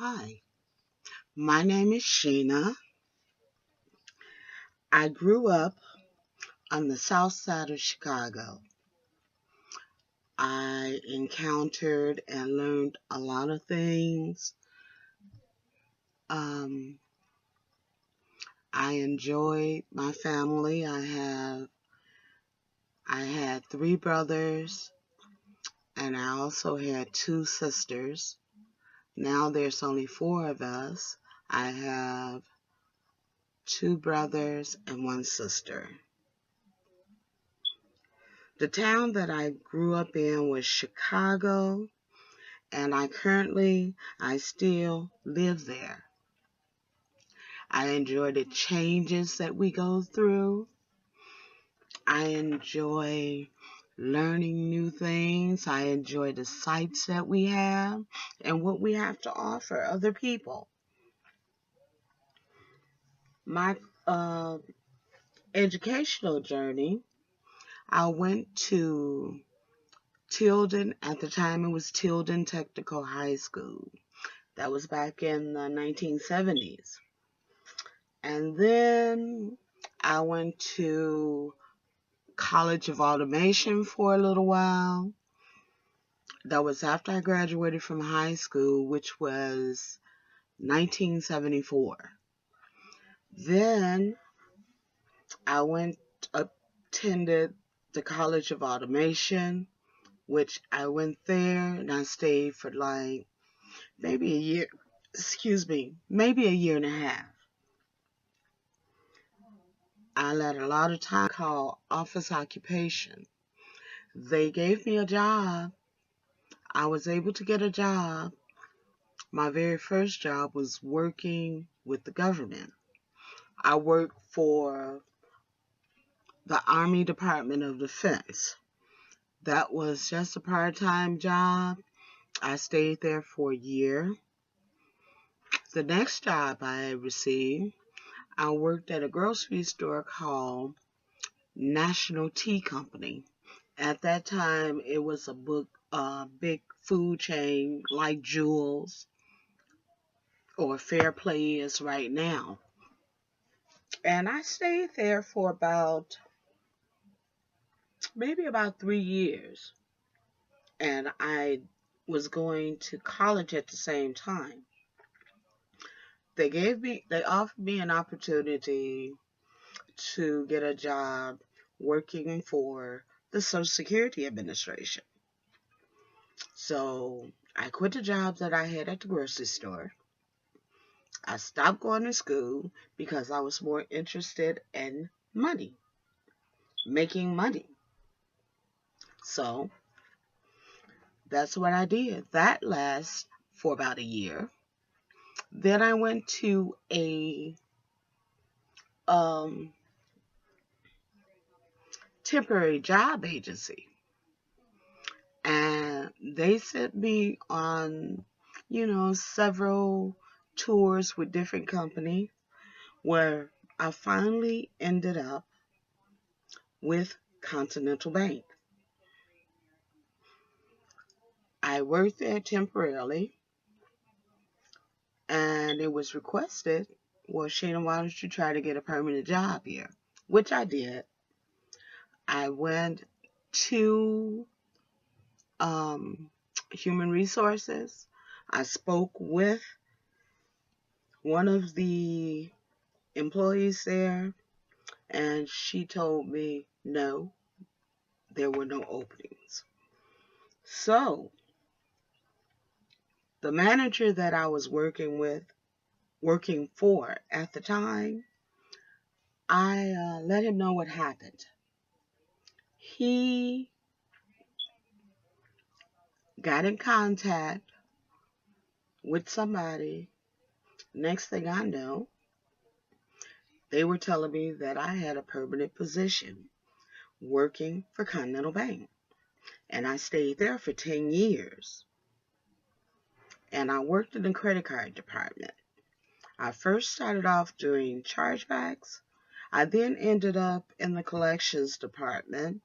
Hi, my name is Sheena. I grew up on the south side of Chicago. I encountered and learned a lot of things. Um, I enjoyed my family. I had three brothers and I also had two sisters. Now there's only four of us. I have two brothers and one sister. The town that I grew up in was Chicago, and I still live there. I enjoy the changes that we go through. I enjoy learning new things. I enjoy the sights that we have and what we have to offer other people. My uh, educational journey, I went to Tilden. At the time, it was Tilden Technical High School. That was back in the 1970s. And then I went to College of Automation for a little while. That was after I graduated from high school, which was 1974. Then I attended the College of Automation, which I went there and I stayed for like maybe a year, maybe a year and a half. I let a lot of time call office occupation. They gave me a job. I was able to get a job. My very first job was working with the government. I worked for the Army Department of Defense. That was just a part-time job. I stayed there for a year. The next job I received, I worked at a grocery store called National Tea Company. At that time, it was big food chain like Jewel's or Fair Play is right now. And I stayed there for maybe about 3 years. And I was going to college at the same time. They offered me an opportunity to get a job working for the Social Security Administration. So I quit the job that I had at the grocery store. I stopped going to school because I was more interested in money, making money. So that's what I did. That lasted for about a year. Then I went to a um, temporary job agency, and they sent me on, several tours with different companies where I finally ended up with Continental Bank. I worked there temporarily, and it was requested, well, Sheena, why don't you try to get a permanent job here? Which I did. I went to um, human resources. I spoke with one of the employees there, and she told me no, there were no openings. So the manager that I was working for at the time, I let him know what happened. He got in contact with somebody. Next thing I know, they were telling me that I had a permanent position working for Continental Bank. And I stayed there for 10 years. And I worked in the credit card department. I first started off doing chargebacks. I then ended up in the collections department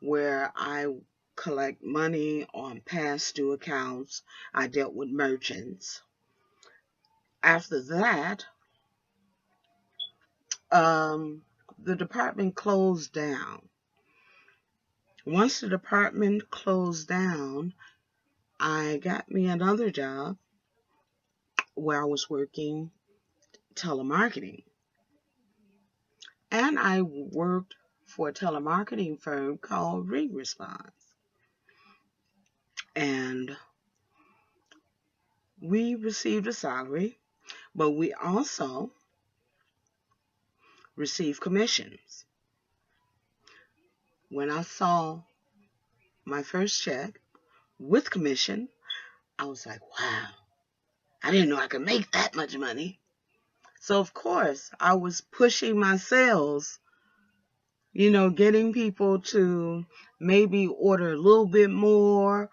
where I collect money on past due accounts. I dealt with merchants. After that, um, the department closed down. Once the department closed down, I got me another job where I was working telemarketing. And I worked for a telemarketing firm called Ring Response. And we received a salary, but we also received commissions. When I saw my first check with commission, I was like, wow, I didn't know I could make that much money. So, of course, I was pushing my sales, getting people to maybe order a little bit more,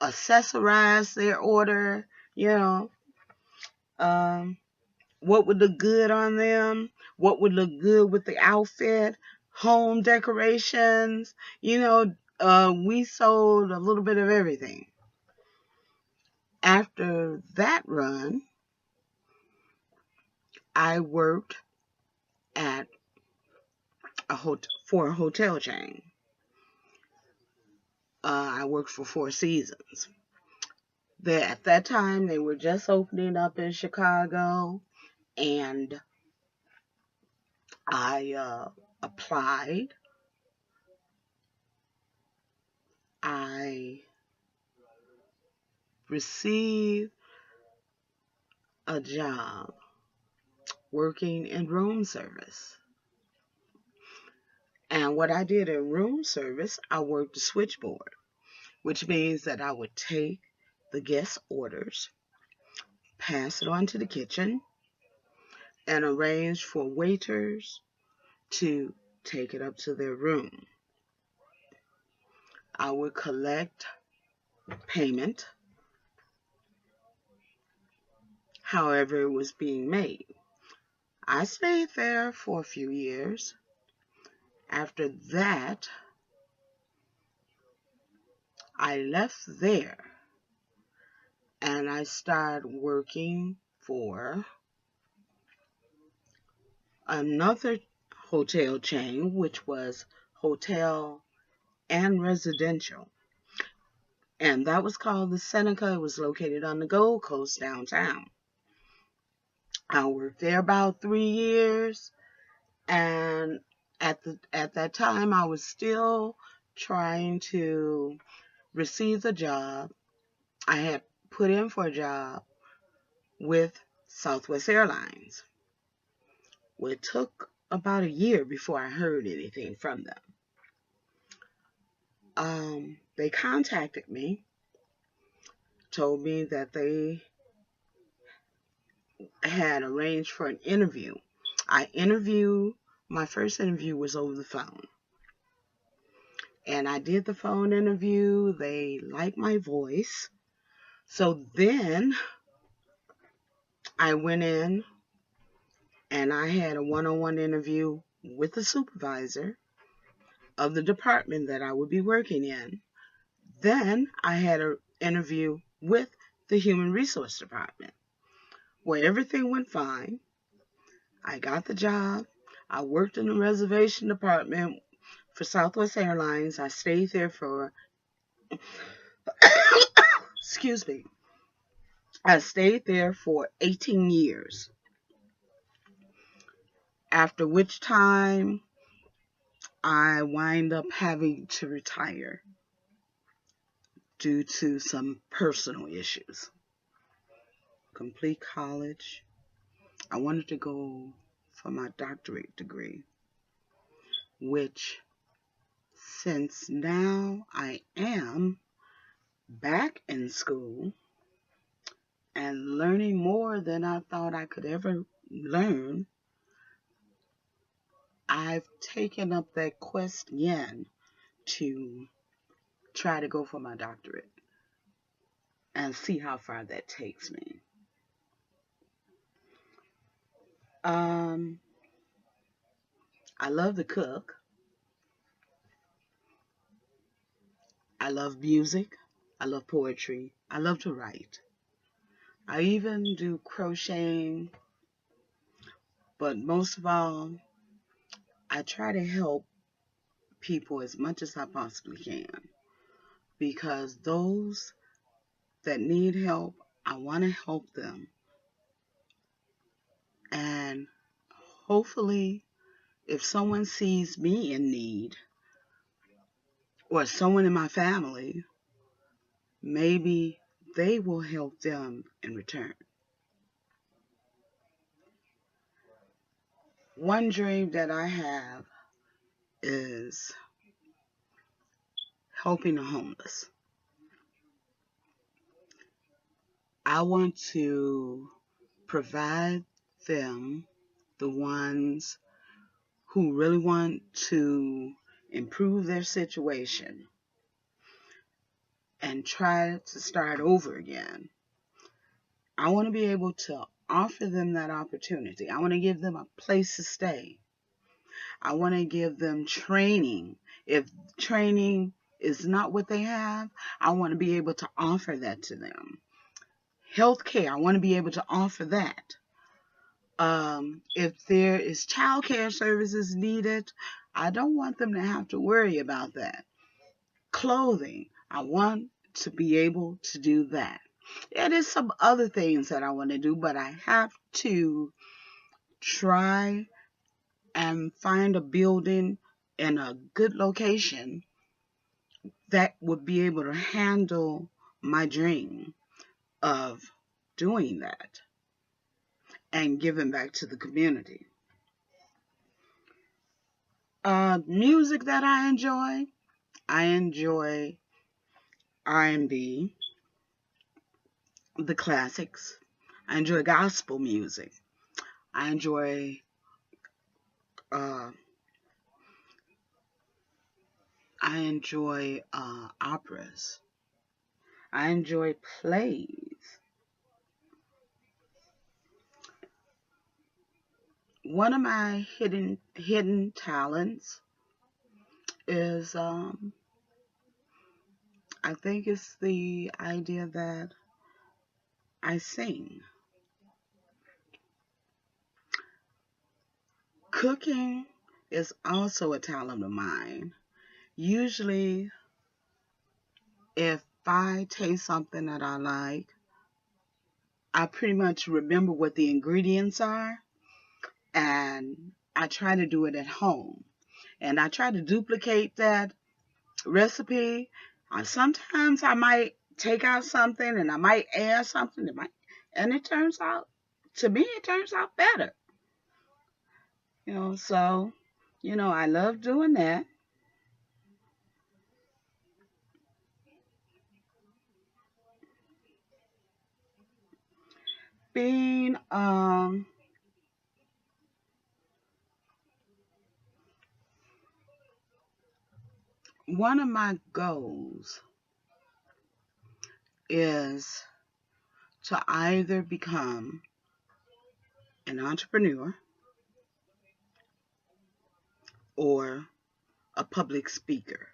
accessorize their order, you know, um, what would look good on them, what would look good with the outfit, home decorations, we sold a little bit of everything. After that run, I worked at for a hotel chain. I worked for Four Seasons. At that time, they were just opening up in Chicago, and I applied. I received a job working in room service. And what I did in room service, I worked the switchboard, which means that I would take the guest orders, pass it on to the kitchen, and arrange for waiters to take it up to their room. I would collect payment, however it was being made. I stayed there for a few years. After that, I left there and I started working for another hotel chain, which was hotel and residential. And that was called the Seneca. It was located on the Gold Coast downtown. I worked there about 3 years, and at that time I was still trying to receive the job. I had put in for a job with Southwest Airlines. Well, it took about a year before I heard anything from them. They contacted me, told me that they had arranged for an interview. My first interview was over the phone. And I did the phone interview. They liked my voice. So then I went in and I had a one-on-one interview with the supervisor of the department that I would be working in. Then I had an interview with the human resource department where everything went fine. I got the job. I worked in the reservation department for Southwest Airlines. I stayed there for, excuse me, I stayed there for 18 years. After which time I wind up having to retire due to some personal issues. Complete college. I wanted to go for my doctorate degree, which since now I am back in school and learning more than I thought I could ever learn, I've taken up that quest again to try to go for my doctorate and see how far that takes me. I love to cook. I love music. I love poetry. I love to write. I even do crocheting, but most of all, I try to help people as much as I possibly can, because those that need help, I want to help them. And hopefully, if someone sees me in need, or someone in my family, maybe they will help them in return. One dream that I have is helping the homeless. I want to provide them, the ones who really want to improve their situation and try to start over again. I want to be able to offer them that opportunity. I want to give them a place to stay. I want to give them training. If training is not what they have, I want to be able to offer that to them. Healthcare, I want to be able to offer that. If there is child care services needed, I don't want them to have to worry about that. Clothing, I want to be able to do that. Yeah, there's some other things that I want to do, but I have to try and find a building in a good location that would be able to handle my dream of doing that and giving back to the community. Music that I enjoy R&B, the classics. I enjoy gospel music. I enjoy uh, operas. I enjoy plays. One of my hidden talents is I think it's the idea that I sing. Cooking is also a talent of mine. Usually, if I taste something that I like, I pretty much remember what the ingredients are, and I try to do it at home. And I try to duplicate that recipe. Sometimes I might take out something and I might add something, and it turns out, to me, it turns out better. So, I love doing that. Being one of my goals is to either become an entrepreneur or a public speaker.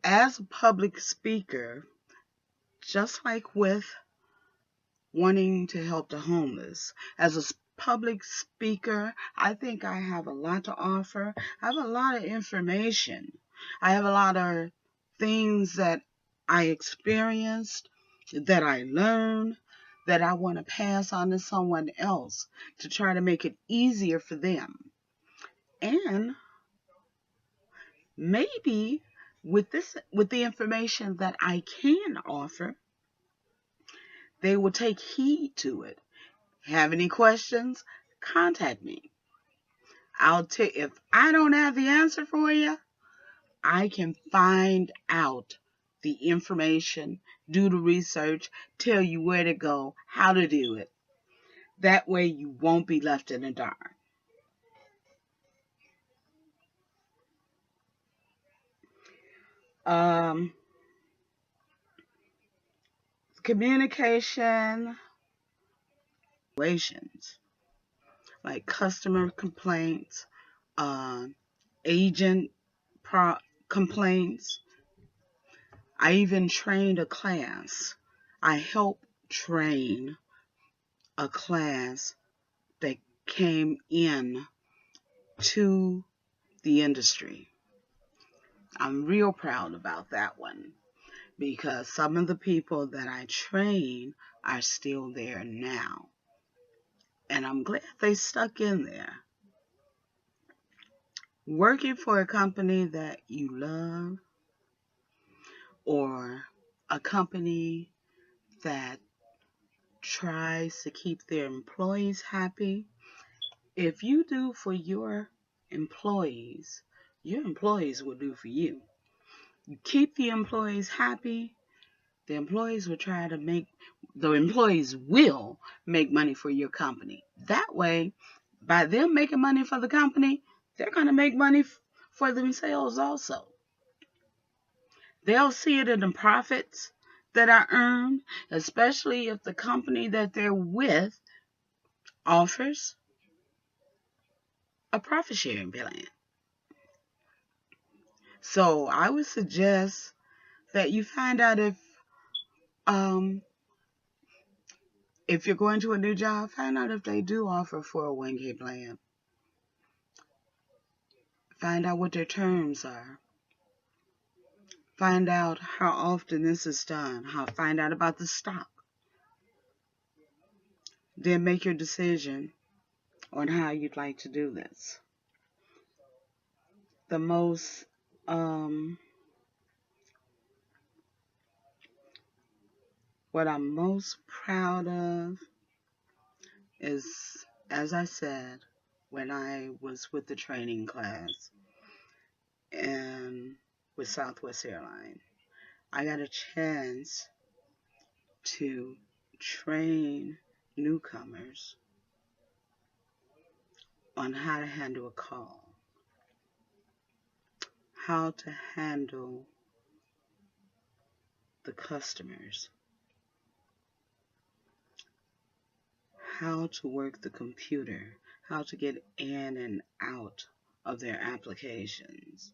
As a public speaker, just like with wanting to help the homeless, as a public speaker, I think I have a lot to offer. I have a lot of information. I have a lot of things that I experienced, that I learned, that I want to pass on to someone else to try to make it easier for them. And maybe with the information that I can offer, they will take heed to it. Have any questions? Contact me. If I don't have the answer for you, I can find out the information, do the research, tell you where to go, how to do it. That way you won't be left in the dark. Um, Communication, situations like customer complaints, uh, agent complaints. I even trained a class. I helped train a class that came in to the industry. I'm real proud about that one because some of the people that I train are still there now. And I'm glad they stuck in there. Working for a company that you love or a company that tries to keep their employees happy, if you do for your employees will do for you. You keep the employees happy, the employees will make money for your company. That way, by them making money for the company, they're going to make money for themselves also. They'll see it in the profits that are earned, especially if the company that they're with offers a profit sharing plan. So I would suggest that you find out um if you're going to a new job, find out if they do offer a 401k plan. Find out what their terms are. Find out how often this is done. Find out about the stock. Then make your decision on how you'd like to do this. The most what I'm most proud of is, as I said, when I was with the training class and with Southwest Airlines, I got a chance to train newcomers on how to handle a call, how to handle the customers, how to work the computer, how to get in and out of their applications.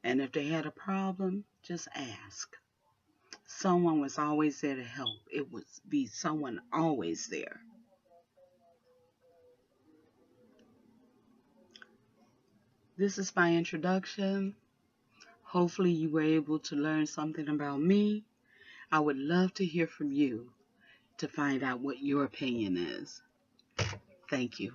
And if they had a problem, just ask. Someone was always there to help. It would be someone always there. This is my introduction. Hopefully you were able to learn something about me. I would love to hear from you to find out what your opinion is. Thank you.